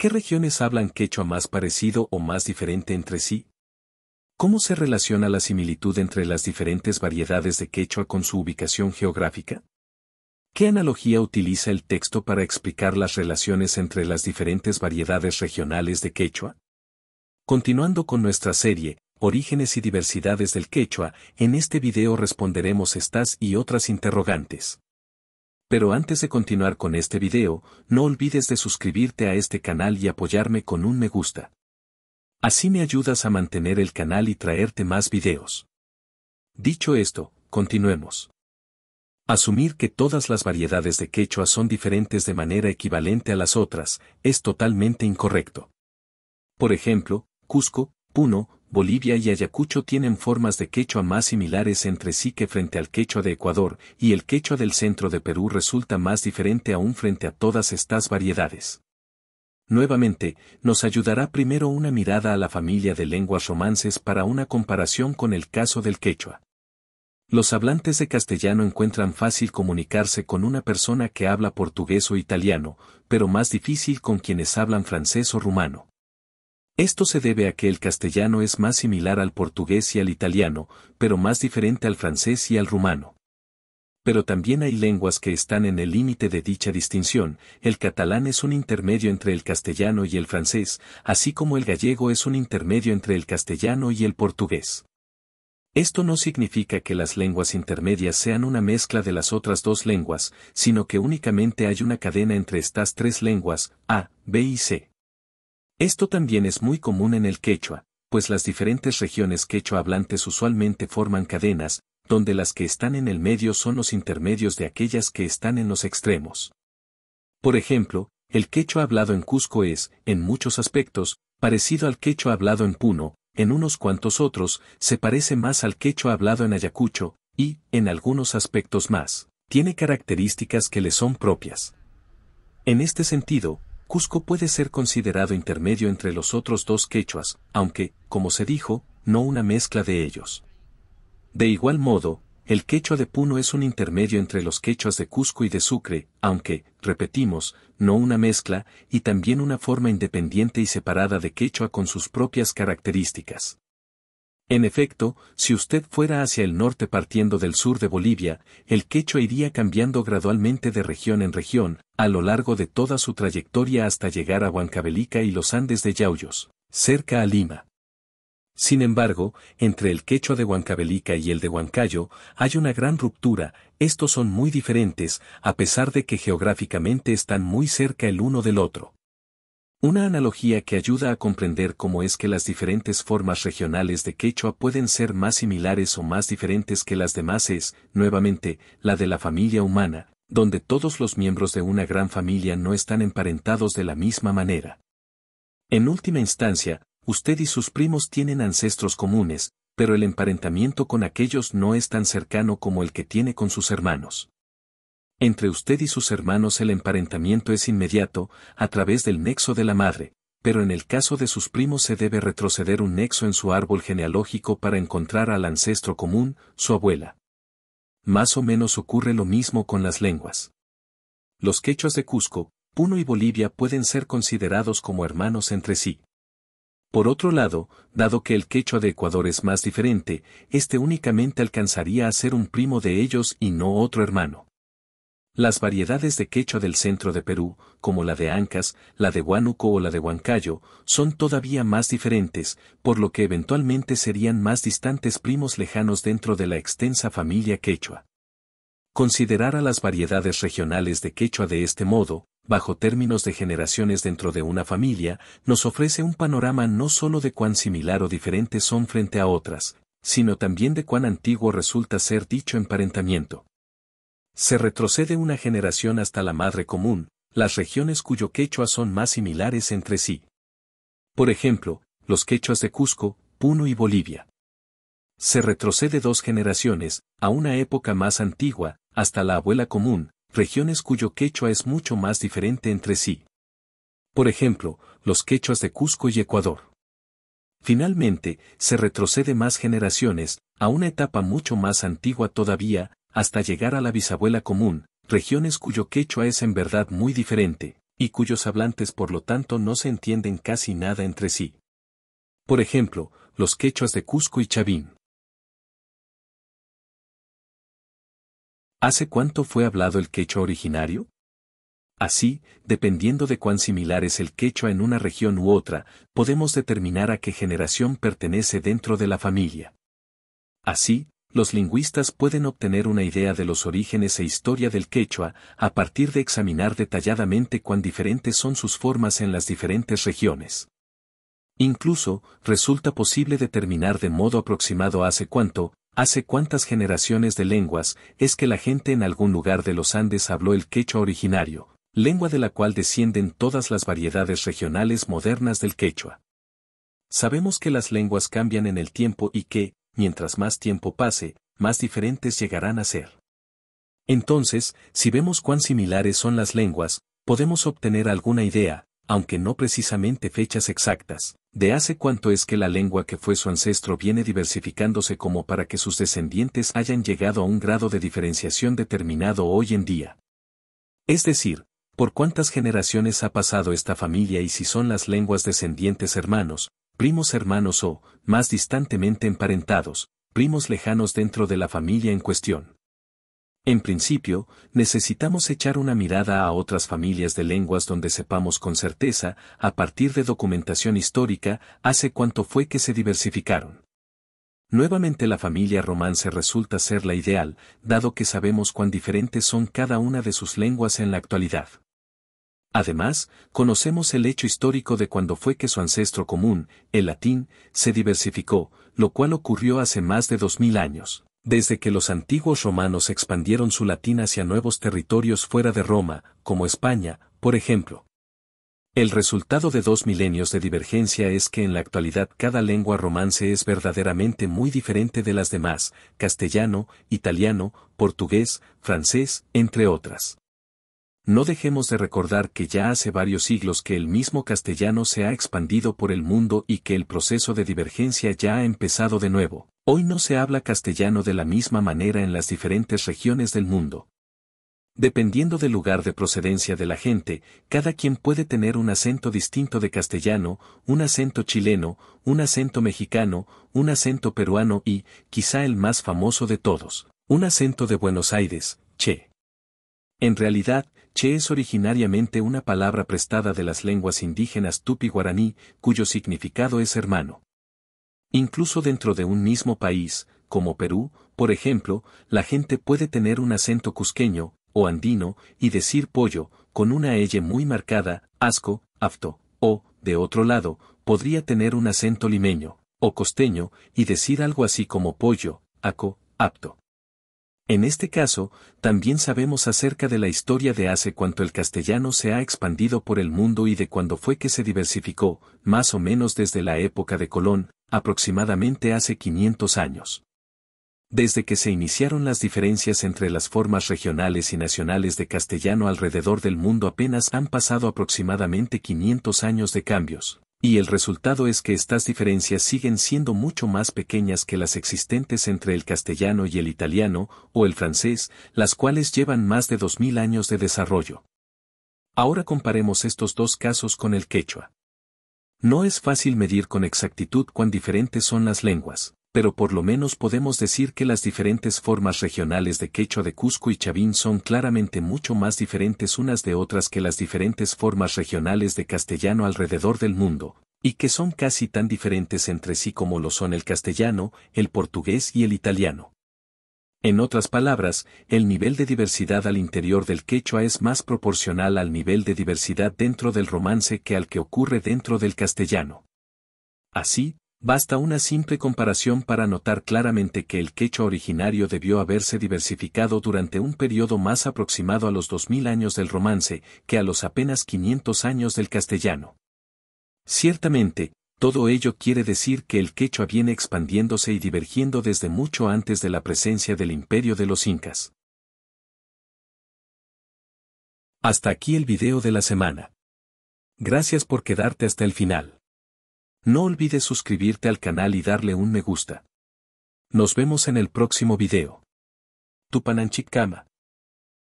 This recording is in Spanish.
¿Qué regiones hablan quechua más parecido o más diferente entre sí? ¿Cómo se relaciona la similitud entre las diferentes variedades de quechua con su ubicación geográfica? ¿Qué analogía utiliza el texto para explicar las relaciones entre las diferentes variedades regionales de quechua? Continuando con nuestra serie, Orígenes y diversidades del quechua, en este video responderemos estas y otras interrogantes. Pero antes de continuar con este video, no olvides de suscribirte a este canal y apoyarme con un me gusta. Así me ayudas a mantener el canal y traerte más videos. Dicho esto, continuemos. Asumir que todas las variedades de quechua son diferentes de manera equivalente a las otras, es totalmente incorrecto. Por ejemplo, Cusco, Puno, Bolivia y Ayacucho tienen formas de quechua más similares entre sí que frente al quechua de Ecuador, y el quechua del centro de Perú resulta más diferente aún frente a todas estas variedades. Nuevamente, nos ayudará primero una mirada a la familia de lenguas romances para una comparación con el caso del quechua. Los hablantes de castellano encuentran fácil comunicarse con una persona que habla portugués o italiano, pero más difícil con quienes hablan francés o rumano. Esto se debe a que el castellano es más similar al portugués y al italiano, pero más diferente al francés y al rumano. Pero también hay lenguas que están en el límite de dicha distinción. El catalán es un intermedio entre el castellano y el francés, así como el gallego es un intermedio entre el castellano y el portugués. Esto no significa que las lenguas intermedias sean una mezcla de las otras dos lenguas, sino que únicamente hay una cadena entre estas tres lenguas, A, B y C. Esto también es muy común en el quechua, pues las diferentes regiones quechua hablantes usualmente forman cadenas, donde las que están en el medio son los intermedios de aquellas que están en los extremos. Por ejemplo, el quechua hablado en Cusco es, en muchos aspectos, parecido al quechua hablado en Puno, en unos cuantos otros, se parece más al quechua hablado en Ayacucho, y, en algunos aspectos más, tiene características que le son propias. En este sentido, Cusco puede ser considerado intermedio entre los otros dos quechuas, aunque, como se dijo, no una mezcla de ellos. De igual modo, el quechua de Puno es un intermedio entre los quechuas de Cusco y de Sucre, aunque, repetimos, no una mezcla, y también una forma independiente y separada de quechua con sus propias características. En efecto, si usted fuera hacia el norte partiendo del sur de Bolivia, el quechua iría cambiando gradualmente de región en región, a lo largo de toda su trayectoria hasta llegar a Huancavelica y los Andes de Yauyos, cerca a Lima. Sin embargo, entre el quechua de Huancavelica y el de Huancayo, hay una gran ruptura. Estos son muy diferentes, a pesar de que geográficamente están muy cerca el uno del otro. Una analogía que ayuda a comprender cómo es que las diferentes formas regionales de quechua pueden ser más similares o más diferentes que las demás es, nuevamente, la de la familia humana, donde todos los miembros de una gran familia no están emparentados de la misma manera. En última instancia, usted y sus primos tienen ancestros comunes, pero el emparentamiento con aquellos no es tan cercano como el que tiene con sus hermanos. Entre usted y sus hermanos el emparentamiento es inmediato, a través del nexo de la madre, pero en el caso de sus primos se debe retroceder un nexo en su árbol genealógico para encontrar al ancestro común, su abuela. Más o menos ocurre lo mismo con las lenguas. Los quechuas de Cusco, Puno y Bolivia pueden ser considerados como hermanos entre sí. Por otro lado, dado que el quechua de Ecuador es más diferente, este únicamente alcanzaría a ser un primo de ellos y no otro hermano. Las variedades de quechua del centro de Perú, como la de Ancas, la de Huánuco o la de Huancayo, son todavía más diferentes, por lo que eventualmente serían más distantes primos lejanos dentro de la extensa familia quechua. Considerar a las variedades regionales de quechua de este modo, bajo términos de generaciones dentro de una familia, nos ofrece un panorama no solo de cuán similar o diferentes son frente a otras, sino también de cuán antiguo resulta ser dicho emparentamiento. Se retrocede una generación hasta la madre común, las regiones cuyo quechua son más similares entre sí. Por ejemplo, los quechuas de Cusco, Puno y Bolivia. Se retrocede 2 generaciones, a una época más antigua, hasta la abuela común, regiones cuyo quechua es mucho más diferente entre sí. Por ejemplo, los quechuas de Cusco y Ecuador. Finalmente, se retrocede más generaciones, a una etapa mucho más antigua todavía, hasta llegar a la bisabuela común, regiones cuyo quechua es en verdad muy diferente, y cuyos hablantes por lo tanto no se entienden casi nada entre sí. Por ejemplo, los quechuas de Cusco y Chavín. ¿Hace cuánto fue hablado el quechua originario? Así, dependiendo de cuán similar es el quechua en una región u otra, podemos determinar a qué generación pertenece dentro de la familia. Así, los lingüistas pueden obtener una idea de los orígenes e historia del quechua a partir de examinar detalladamente cuán diferentes son sus formas en las diferentes regiones. Incluso, resulta posible determinar de modo aproximado hace cuántas generaciones de lenguas es que la gente en algún lugar de los Andes habló el quechua originario, lengua de la cual descienden todas las variedades regionales modernas del quechua. Sabemos que las lenguas cambian en el tiempo y que, mientras más tiempo pase, más diferentes llegarán a ser. Entonces, si vemos cuán similares son las lenguas, podemos obtener alguna idea, aunque no precisamente fechas exactas, de hace cuánto es que la lengua que fue su ancestro viene diversificándose como para que sus descendientes hayan llegado a un grado de diferenciación determinado hoy en día. Es decir, por cuántas generaciones ha pasado esta familia y si son las lenguas descendientes hermanos, primos hermanos o, más distantemente emparentados, primos lejanos dentro de la familia en cuestión. En principio, necesitamos echar una mirada a otras familias de lenguas donde sepamos con certeza, a partir de documentación histórica, hace cuánto fue que se diversificaron. Nuevamente la familia romance resulta ser la ideal, dado que sabemos cuán diferentes son cada una de sus lenguas en la actualidad. Además, conocemos el hecho histórico de cuándo fue que su ancestro común, el latín, se diversificó, lo cual ocurrió hace más de 2000 años. Desde que los antiguos romanos expandieron su latín hacia nuevos territorios fuera de Roma, como España, por ejemplo. El resultado de 2 milenios de divergencia es que en la actualidad cada lengua romance es verdaderamente muy diferente de las demás, castellano, italiano, portugués, francés, entre otras. No dejemos de recordar que ya hace varios siglos que el mismo castellano se ha expandido por el mundo y que el proceso de divergencia ya ha empezado de nuevo. Hoy no se habla castellano de la misma manera en las diferentes regiones del mundo. Dependiendo del lugar de procedencia de la gente, cada quien puede tener un acento distinto de castellano, un acento chileno, un acento mexicano, un acento peruano y, quizá el más famoso de todos, un acento de Buenos Aires, che. En realidad, che es originariamente una palabra prestada de las lenguas indígenas tupi-guaraní, cuyo significado es hermano. Incluso dentro de un mismo país, como Perú, por ejemplo, la gente puede tener un acento cusqueño, o andino, y decir pollo, con una L muy marcada, asco, afto, o, de otro lado, podría tener un acento limeño, o costeño, y decir algo así como pollo, aco, apto. En este caso, también sabemos acerca de la historia de hace cuánto el castellano se ha expandido por el mundo y de cuándo fue que se diversificó, más o menos desde la época de Colón, aproximadamente hace 500 años. Desde que se iniciaron las diferencias entre las formas regionales y nacionales de castellano alrededor del mundo apenas han pasado aproximadamente 500 años de cambios, y el resultado es que estas diferencias siguen siendo mucho más pequeñas que las existentes entre el castellano y el italiano, o el francés, las cuales llevan más de 2000 años de desarrollo. Ahora comparemos estos dos casos con el quechua. No es fácil medir con exactitud cuán diferentes son las lenguas, pero por lo menos podemos decir que las diferentes formas regionales de quechua de Cusco y Chavín son claramente mucho más diferentes unas de otras que las diferentes formas regionales de castellano alrededor del mundo, y que son casi tan diferentes entre sí como lo son el castellano, el portugués y el italiano. En otras palabras, el nivel de diversidad al interior del quechua es más proporcional al nivel de diversidad dentro del romance que al que ocurre dentro del castellano. Así, basta una simple comparación para notar claramente que el quechua originario debió haberse diversificado durante un periodo más aproximado a los 2000 años del romance que a los apenas 500 años del castellano. Ciertamente, todo ello quiere decir que el quechua viene expandiéndose y divergiendo desde mucho antes de la presencia del imperio de los incas. Hasta aquí el video de la semana. Gracias por quedarte hasta el final. No olvides suscribirte al canal y darle un me gusta. Nos vemos en el próximo video. Tupananchik Kama.